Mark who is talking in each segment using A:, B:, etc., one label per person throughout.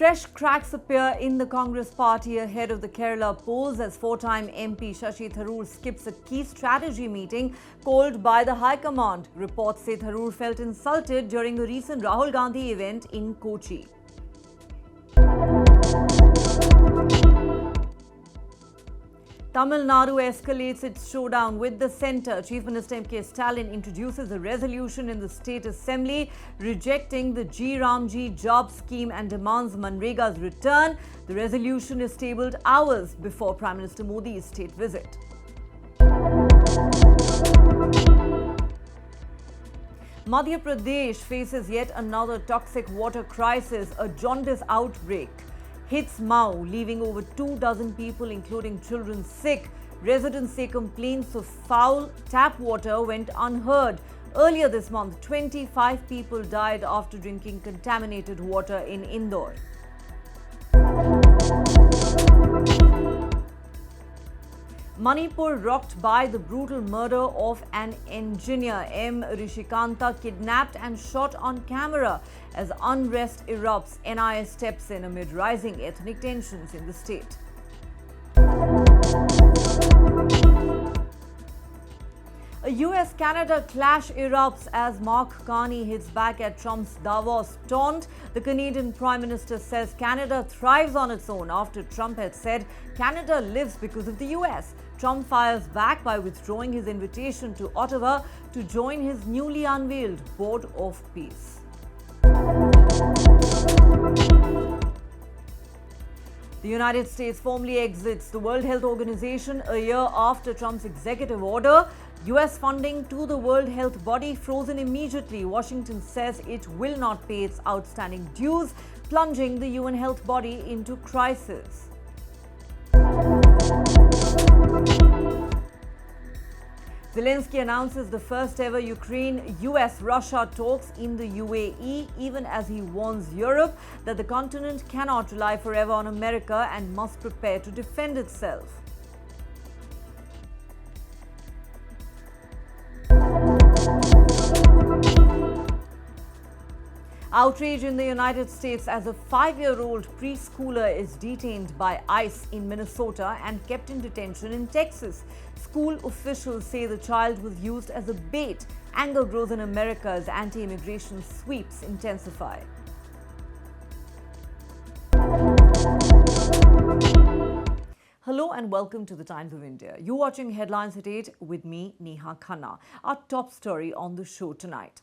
A: Fresh cracks appear in the Congress party ahead of the Kerala polls as four-time MP Shashi Tharoor skips a key strategy meeting called by the High Command. Reports say Tharoor felt insulted during a recent Rahul Gandhi event in Kochi. Tamil Nadu escalates its showdown with the centre. Chief Minister M.K. Stalin introduces a resolution in the State Assembly rejecting the G Ramji job scheme and demands MNREGA's return. The resolution is tabled hours before Prime Minister Modi's state visit. Madhya Pradesh faces yet another toxic water crisis. A jaundice outbreak hits Mau, leaving over 24 people, including children, sick. Residents say complaints of foul tap water went unheard. Earlier this month, 25 people died after drinking contaminated water in Indore. Manipur rocked by the brutal murder of an engineer. M. Rishikanta kidnapped and shot on camera. As unrest erupts, NIA steps in amid rising ethnic tensions in the state. A US-Canada clash erupts as Mark Carney hits back at Trump's Davos taunt. The Canadian Prime Minister says Canada thrives on its own after Trump had said Canada lives because of the US. Trump fires back by withdrawing his invitation to Ottawa to join his newly unveiled Board of Peace. The United States formally exits the World Health Organization a year after Trump's executive order. US funding to the World Health body frozen immediately. Washington says it will not pay its outstanding dues, plunging the UN health body into crisis. Zelensky announces the first ever Ukraine-US-Russia talks in the UAE, even as he warns Europe that the continent cannot rely forever on America and must prepare to defend itself. Outrage in the United States as a 5-year-old preschooler is detained by ICE in Minnesota and kept in detention in Texas. School officials say the child was used as a bait. Anger grows in America as anti-immigration sweeps intensify. Hello and welcome to the Times of India. You're watching Headlines at 8 with me, Neha Khanna. Our top story on the show tonight.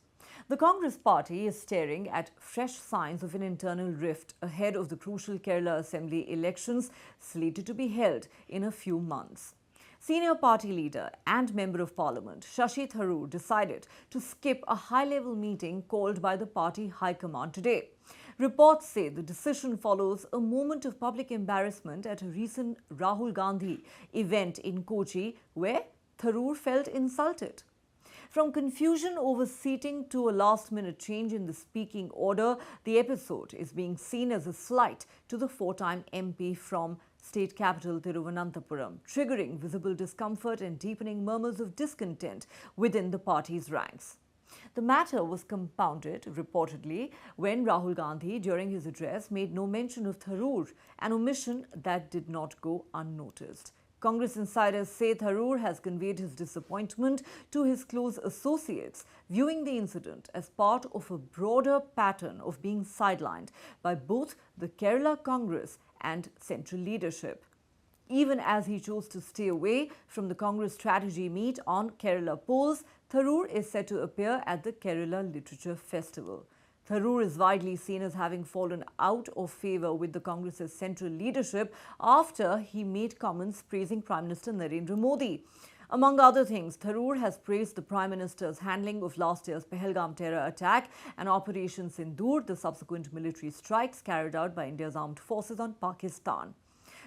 A: The Congress party is staring at fresh signs of an internal rift ahead of the crucial Kerala Assembly elections slated to be held in a few months. Senior party leader and Member of Parliament Shashi Tharoor decided to skip a high-level meeting called by the party High Command today. Reports say the decision follows a moment of public embarrassment at a recent Rahul Gandhi event in Kochi where Tharoor felt insulted. From confusion over seating to a last-minute change in the speaking order, the episode is being seen as a slight to the four-time MP from state capital Thiruvananthapuram, triggering visible discomfort and deepening murmurs of discontent within the party's ranks. The matter was compounded, reportedly, when Rahul Gandhi, during his address, made no mention of Tharoor, an omission that did not go unnoticed. Congress insiders say Tharoor has conveyed his disappointment to his close associates, viewing the incident as part of a broader pattern of being sidelined by both the Kerala Congress and central leadership. Even as he chose to stay away from the Congress strategy meet on Kerala polls, Tharoor is set to appear at the Kerala Literature Festival. Tharoor is widely seen as having fallen out of favour with the Congress's central leadership after he made comments praising Prime Minister Narendra Modi. Among other things, Tharoor has praised the Prime Minister's handling of last year's Pahalgam terror attack and Operation Sindoor, the subsequent military strikes carried out by India's armed forces on Pakistan.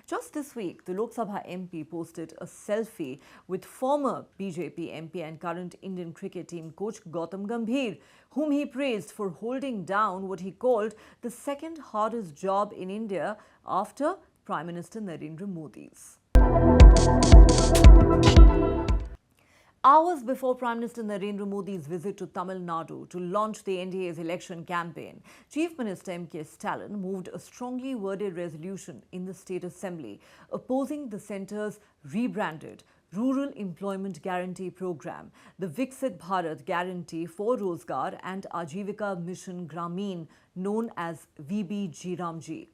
A: Just this week, the Lok Sabha MP posted a selfie with former BJP MP and current Indian cricket team coach Gautam Gambhir, whom he praised for holding down what he called the second hardest job in India after Prime Minister Narendra Modi's. Hours before Prime Minister Narendra Modi's visit to Tamil Nadu to launch the NDA's election campaign, Chief Minister M.K. Stalin moved a strongly worded resolution in the State Assembly opposing the centre's rebranded Rural Employment Guarantee Programme, the Viksit Bharat Guarantee for Rozgar and Ajivika Mission Gramin, known as VBG-Ramji.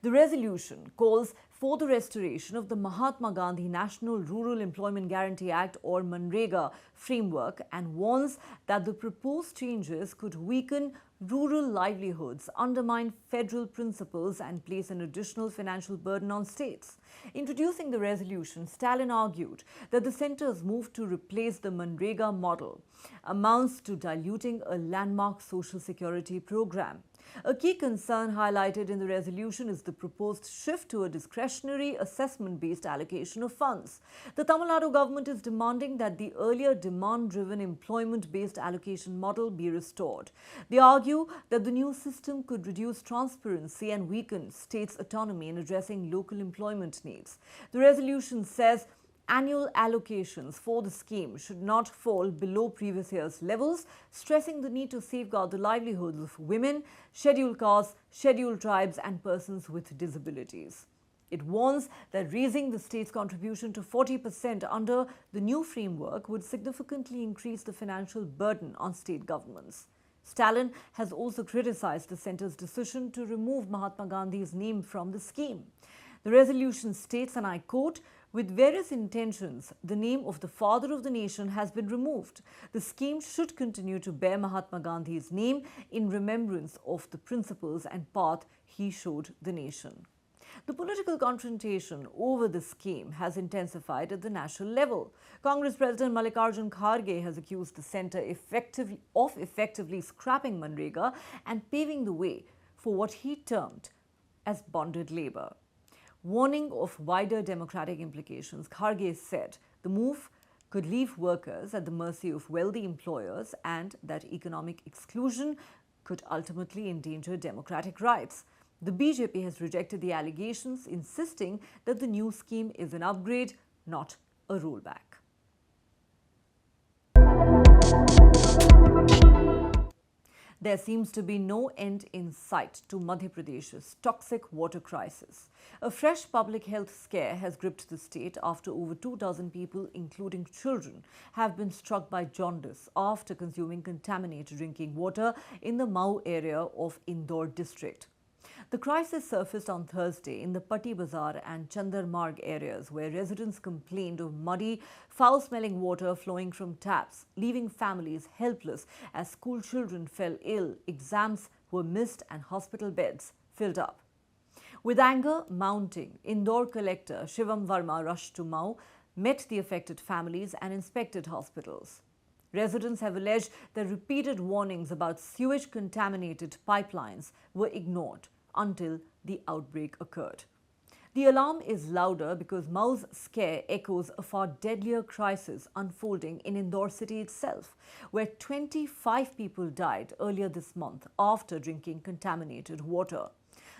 A: The resolution calls for the restoration of the Mahatma Gandhi National Rural Employment Guarantee Act or MNREGA framework and warns that the proposed changes could weaken rural livelihoods, undermine federal principles and place an additional financial burden on states. Introducing the resolution, Stalin argued that the centre's move to replace the MNREGA model amounts to diluting a landmark social security program. A key concern highlighted in the resolution is the proposed shift to a discretionary assessment-based allocation of funds. The Tamil Nadu government is demanding that the earlier demand-driven employment-based allocation model be restored. They argue that the new system could reduce transparency and weaken states' autonomy in addressing local employment needs. The resolution says annual allocations for the scheme should not fall below previous year's levels, stressing the need to safeguard the livelihoods of women, scheduled castes, scheduled tribes and persons with disabilities. It warns that raising the state's contribution to 40% under the new framework would significantly increase the financial burden on state governments. Stalin has also criticized the centre's decision to remove Mahatma Gandhi's name from the scheme. The resolution states, and I quote, "With various intentions, the name of the father of the nation has been removed. The scheme should continue to bear Mahatma Gandhi's name in remembrance of the principles and path he showed the nation." The political confrontation over the scheme has intensified at the national level. Congress President Mallikarjun Kharge has accused the centre of effectively scrapping MNREGA and paving the way for what he termed as bonded labour. Warning of wider democratic implications, Kharge said the move could leave workers at the mercy of wealthy employers and that economic exclusion could ultimately endanger democratic rights. The BJP has rejected the allegations, insisting that the new scheme is an upgrade, not a rollback. There seems to be no end in sight to Madhya Pradesh's toxic water crisis. A fresh public health scare has gripped the state after over 2,000 people, including children, have been struck by jaundice after consuming contaminated drinking water in the Mau area of Indore district. The crisis surfaced on Thursday in the Patti Bazar and Chandarmarg areas, where residents complained of muddy, foul-smelling water flowing from taps, leaving families helpless as school children fell ill, exams were missed and hospital beds filled up. With anger mounting, Indore Collector Shivam Verma rushed to Mau, met the affected families and inspected hospitals. Residents have alleged that repeated warnings about sewage-contaminated pipelines were ignored until the outbreak occurred. The alarm is louder because Mau's scare echoes a far deadlier crisis unfolding in Indore city itself, where 25 people died earlier this month after drinking contaminated water.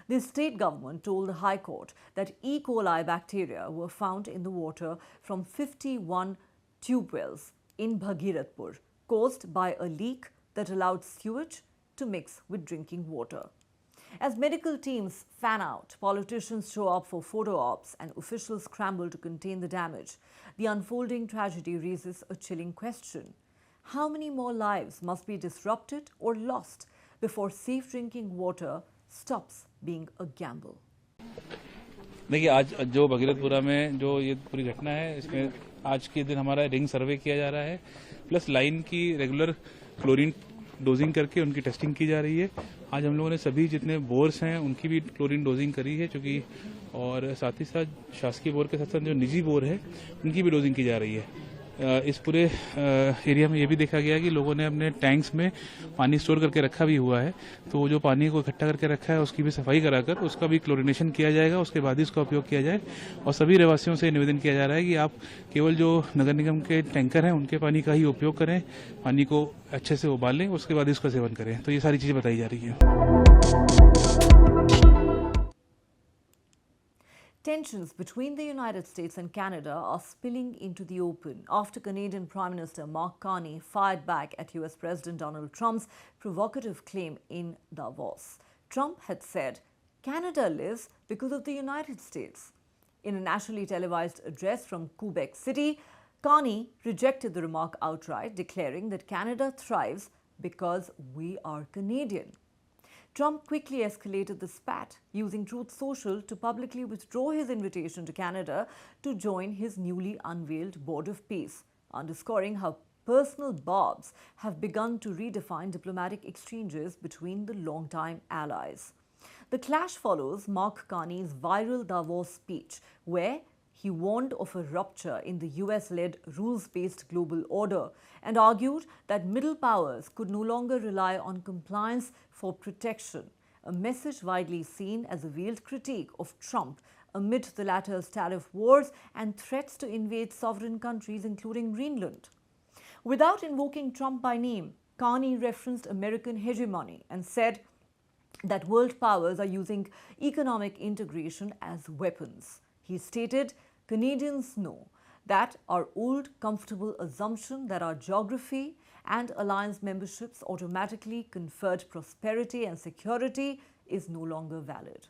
A: The state government told the High Court that E. coli bacteria were found in the water from 51 tube wells in Bhagirathpur, caused by a leak that allowed sewage to mix with drinking water. As medical teams fan out, politicians show up for photo ops and officials scramble to contain the damage, the unfolding tragedy raises a chilling question. How many more lives must be disrupted or lost before safe drinking water stops being a gamble?
B: देखिए, आज जो भगीरथपुरा में जो ये पूरी घटना है, इसमें आज के दिन हमारा रिंग सर्वे किया जा रहा है, प्लस लाइन की रेगुलर क्लोरीन डोजिंग करके उनकी टेस्टिंग की जा रही है। आज हम लोगों ने सभी जितने बोर्स हैं उनकी भी क्लोरीन डोजिंग करी है, चूंकि और साथ ही साथ शासकीय बोर के साथ साथ जो निजी बोर है उनकी भी डोजिंग की जा रही है। इस पूरे एरिया में ये भी देखा गया कि लोगों ने अपने टैंक्स में पानी स्टोर करके रखा भी हुआ है, तो वो जो पानी को इकट्ठा करके रखा है उसकी भी सफाई कराकर उसका भी क्लोरिनेशन किया जाएगा, उसके बाद ही उसका उपयोग किया जाए। और सभी रहवासियों से निवेदन किया जा रहा है कि आप केवल जो नगर निगम के टैंकर हैं उनके पानी का ही उपयोग करें, पानी को अच्छे से उबालें, उसके बाद इसका सेवन करें। तो ये सारी चीजें बताई जा रही है।
A: Tensions between the United States and Canada are spilling into the open after Canadian Prime Minister Mark Carney fired back at US President Donald Trump's provocative claim in Davos. Trump had said, "Canada lives because of the United States." In a nationally televised address from Quebec City, Carney rejected the remark outright, declaring that Canada thrives because we are Canadian. Trump quickly escalated the spat, using Truth Social to publicly withdraw his invitation to Canada to join his newly unveiled Board of Peace, underscoring how personal barbs have begun to redefine diplomatic exchanges between the longtime allies. The clash follows Mark Carney's viral Davos speech, where he warned of a rupture in the US-led rules-based global order and argued that middle powers could no longer rely on compliance for protection, a message widely seen as a veiled critique of Trump amid the latter's tariff wars and threats to invade sovereign countries, including Greenland. Without invoking Trump by name, Carney referenced American hegemony and said that world powers are using economic integration as weapons. He stated, "Canadians know that our old, comfortable assumption that our geography and alliance memberships automatically conferred prosperity and security is no longer valid."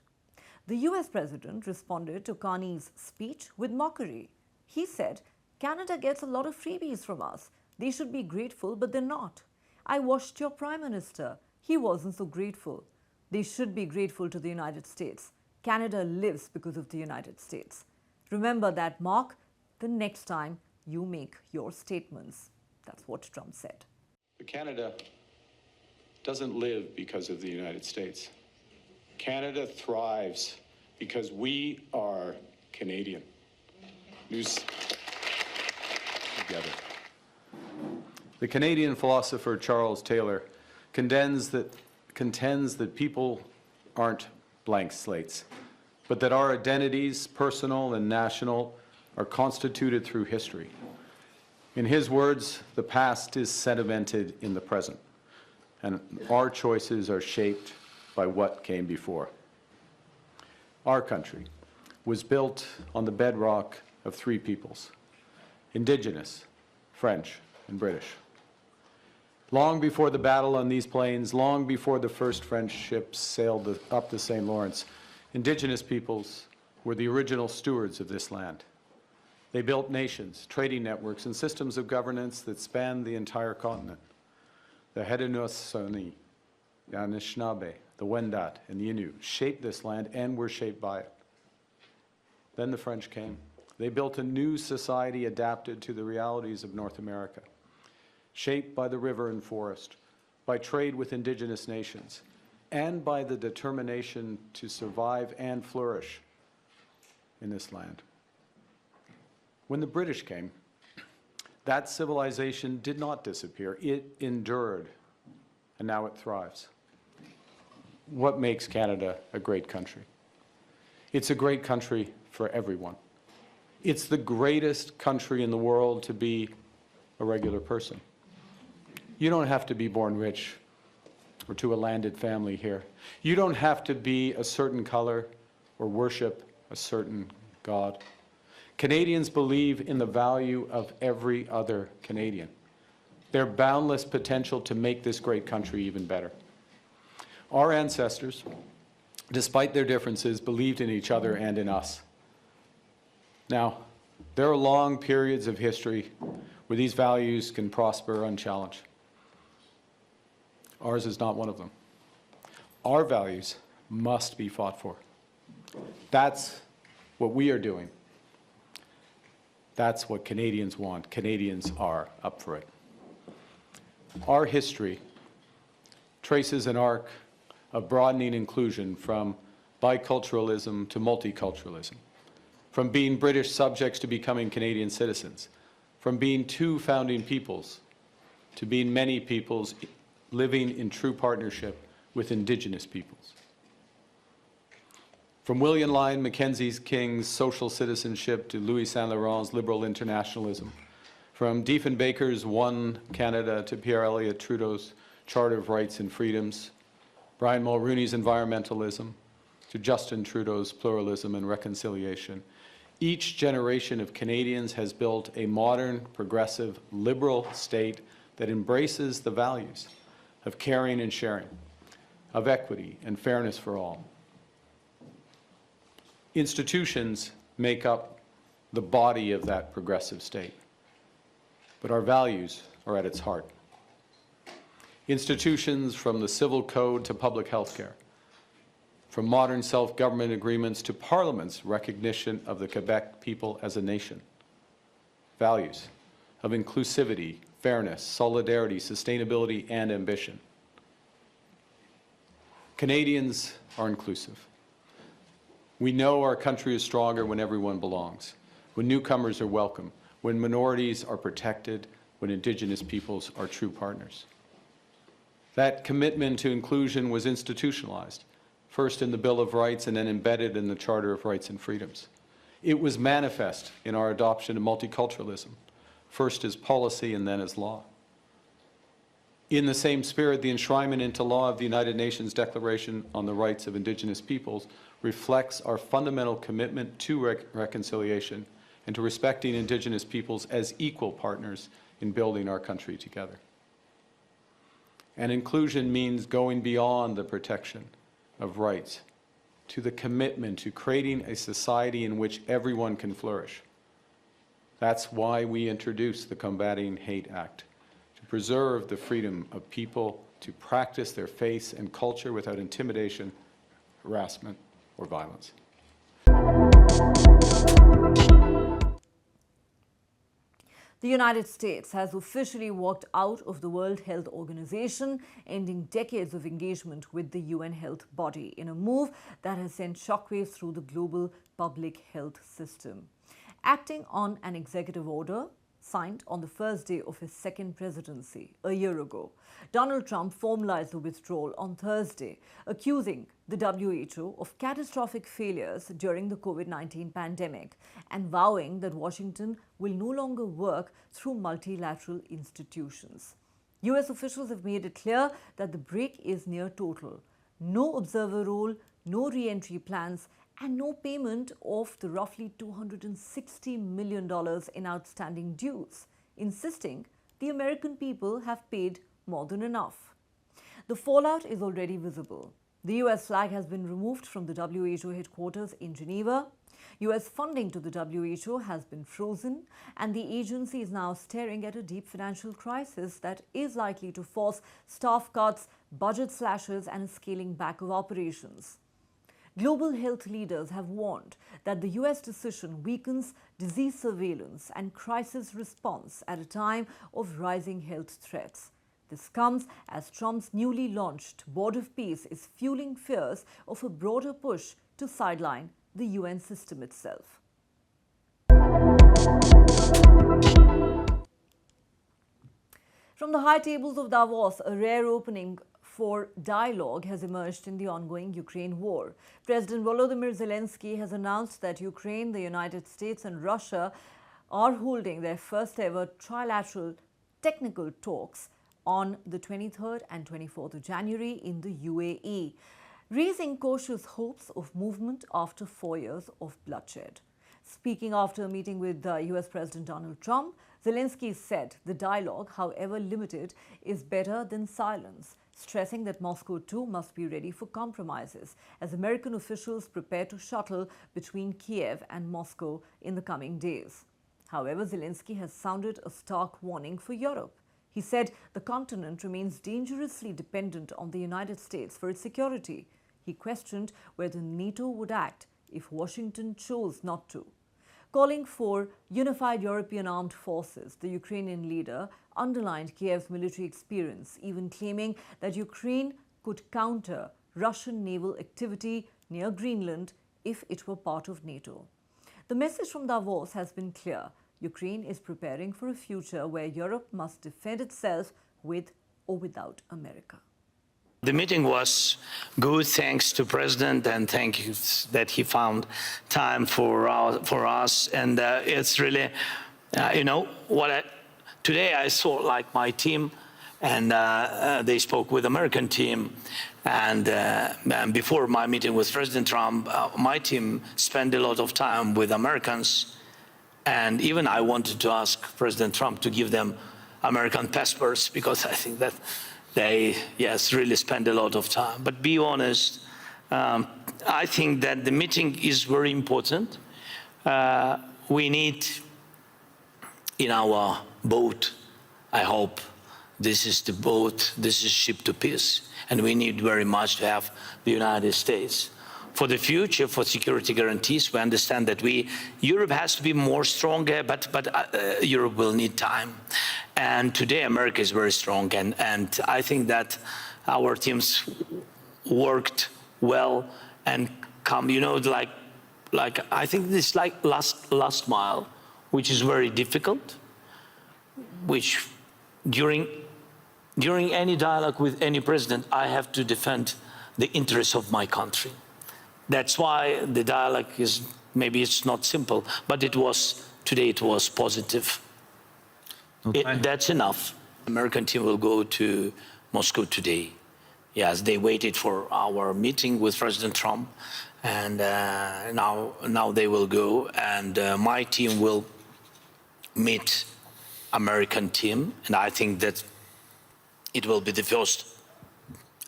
A: The US president responded to Carney's speech with mockery. He said, "Canada gets a lot of freebies from us. They should be grateful, but they're not. I watched your prime minister. He wasn't so grateful. They should be grateful to the United States. Canada lives because of the United States. Remember that, Mark, the next time you make your statements." That's what Trump said.
C: Canada doesn't live because of the United States. Canada thrives because we are Canadian. News together. The Canadian philosopher Charles Taylor contends that people aren't blank slates, but that our identities, personal and national, are constituted through history. In his words, the past is sedimented in the present, and our choices are shaped by what came before. Our country was built on the bedrock of three peoples: Indigenous, French, and British. Long before the battle on these plains, long before the first French ships sailed up the St. Lawrence, Indigenous peoples were the original stewards of this land. They built nations, trading networks, and systems of governance that spanned the entire continent. The Haudenosaunee, the Anishinaabe, the Wendat, and the Innu shaped this land and were shaped by it. Then the French came. They built a new society adapted to the realities of North America, shaped by the river and forest, by trade with indigenous nations, and by the determination to survive and flourish in this land. When the British came, that civilization did not disappear. It endured, and now it thrives. What makes Canada a great country? It's a great country for everyone. It's the greatest country in the world to be a regular person. You don't have to be born rich or to a landed family here. You don't have to be a certain color or worship a certain God. Canadians believe in the value of every other Canadian, their boundless potential to make this great country even better. Our ancestors, despite their differences, believed in each other and in us. Now, there are long periods of history where these values can prosper unchallenged. Ours is not one of them. Our values must be fought for. That's what we are doing. That's what Canadians want. Canadians are up for it. Our history traces an arc of broadening inclusion from biculturalism to multiculturalism, from being British subjects to becoming Canadian citizens, from being two founding peoples to being many peoples living in true partnership with Indigenous peoples. From William Lyon Mackenzie King's social citizenship to Louis Saint Laurent's liberal internationalism, from Diefenbaker's One Canada to Pierre Elliott Trudeau's Charter of Rights and Freedoms, Brian Mulroney's environmentalism, to Justin Trudeau's pluralism and reconciliation. Each generation of Canadians has built a modern, progressive, liberal state that embraces the values of caring and sharing, of equity and fairness for all. Institutions make up the body of that progressive state, but our values are at its heart. Institutions from the civil code to public health care, from modern self-government agreements to Parliament's recognition of the Quebec people as a nation. Values of inclusivity, fairness, solidarity, sustainability, and ambition. Canadians are inclusive. We know our country is stronger when everyone belongs, when newcomers are welcome, when minorities are protected, when Indigenous peoples are true partners. That commitment to inclusion was institutionalized, first in the Bill of Rights and then embedded in the Charter of Rights and Freedoms. It was manifest in our adoption of multiculturalism, first as policy and then as law. In the same spirit, the enshrinement into law of the United Nations Declaration on the Rights of Indigenous Peoples reflects our fundamental commitment to reconciliation and to respecting Indigenous peoples as equal partners in building our country together. And inclusion means going beyond the protection of rights to the commitment to creating a society in which everyone can flourish. That's why we introduced the Combating Hate Act, to preserve the freedom of people to practice their faith and culture without intimidation, harassment, or violence.
A: The United States has officially walked out of the World Health Organization, ending decades of engagement with the UN health body in a move that has sent shockwaves through the global public health system. Acting on an executive order signed on the first day of his second presidency a year ago, Donald Trump formalized the withdrawal on Thursday, accusing the WHO of catastrophic failures during the COVID-19 pandemic and vowing that Washington will no longer work through multilateral institutions. US officials have made it clear that the break is near total. No observer role, no re-entry plans, and no payment of the roughly $260 million in outstanding dues, insisting the American people have paid more than enough. The fallout is already visible. The US flag has been removed from the WHO headquarters in Geneva. US funding to the WHO has been frozen, and the agency is now staring at a deep financial crisis that is likely to force staff cuts, budget slashes, and a scaling back of operations. Global health leaders have warned that the US decision weakens disease surveillance and crisis response at a time of rising health threats. This comes as Trump's newly launched Board of Peace is fueling fears of a broader push to sideline the UN system itself. From the high tables of Davos, a rare opening for dialogue has emerged in the ongoing Ukraine war. President Volodymyr Zelensky has announced that Ukraine, the United States and Russia are holding their first ever trilateral technical talks on the 23rd and 24th of January in the UAE, raising cautious hopes of movement after 4 years of bloodshed. Speaking after a meeting with US President Donald Trump, Zelensky said the dialogue, however limited, is better than silence, stressing that Moscow too must be ready for compromises as American officials prepare to shuttle between Kiev and Moscow in the coming days. However, Zelensky has sounded a stark warning for Europe. He said the continent remains dangerously dependent on the United States for its security. He questioned whether NATO would act if Washington chose not to. Calling for unified European armed forces, the Ukrainian leader underlined Kiev's military experience, even claiming that Ukraine could counter Russian naval activity near Greenland if it were part of NATO. The message from Davos has been clear. Ukraine is preparing for a future where Europe must defend itself with or without America.
D: The meeting was good, thanks to President, and thank you that he found time for us. And it's really, today I saw like my team and they spoke with American team. And before my meeting with President Trump, my team spent a lot of time with Americans. And even I wanted to ask President Trump to give them American passports, because I think that they, yes, really spend a lot of time. But be honest, I think that the meeting is very important. We need in our boat, I hope, this is the boat, this is ship to peace, and we need very much to have the United States. For the future, for security guarantees, we understand that Europe has to be more stronger, but Europe will need time. And today America is very strong, and I think that our teams worked well and come, you know, like I think this like last mile, which is very difficult, which during any dialogue with any president, I have to defend the interests of my country. That's why the dialogue is, maybe it's not simple, but today it was positive. That's enough. American team will go to Moscow today. Yes, they waited for our meeting with President Trump, and now they will go, and my team will meet American team, and I think that it will be the first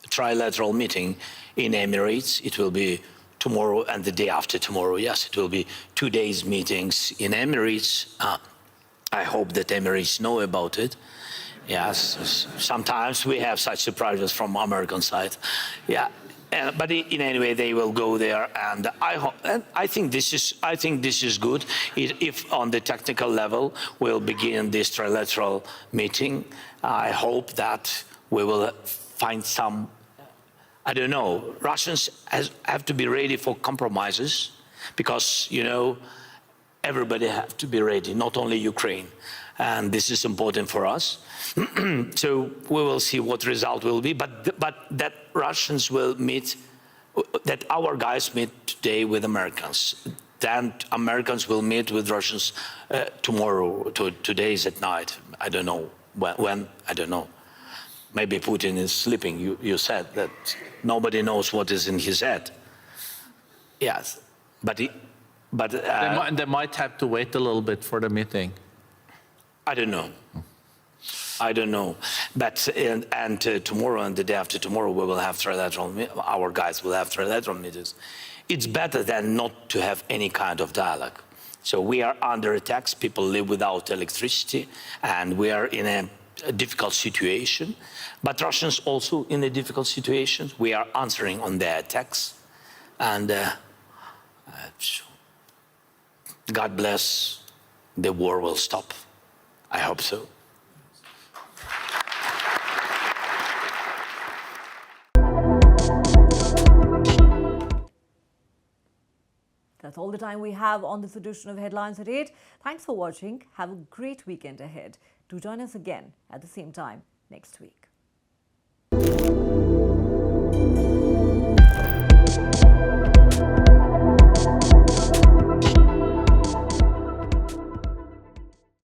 D: trilateral meeting in Emirates. It will be tomorrow and the day after tomorrow. Yes, it will be 2 days meetings in Emirates. I hope that Emirates know about it. Yes, sometimes we have such surprises from American side. Yeah, but in any way they will go there, and I think this is good. If on the technical level we'll begin this trilateral meeting, I hope that we will find some. I don't know. Russians have to be ready for compromises, because you know everybody have to be ready, not only Ukraine, and this is important for us. So we will see what result will be, but that Russians will meet, that our guys meet today with Americans, then Americans will meet with Russians tomorrow. Today is at night. I don't know when. I don't know. Maybe Putin is sleeping. You said that nobody knows what is in his head. Yes, but
E: they might have to wait a little bit for the meeting.
D: I don't know. I don't know. But tomorrow and the day after tomorrow we will have trilateral. Our guys will have trilateral meetings. It's better than not to have any kind of dialogue. So we are under attacks. People live without electricity, and we are in a difficult situation. But Russians also in a difficult situation. We are answering on their attacks, and God bless. The war will stop. I hope so.
A: That's all the time we have on this edition of Headlines at 8. Thanks for watching. Have a great weekend ahead. Do join us again at the same time next week.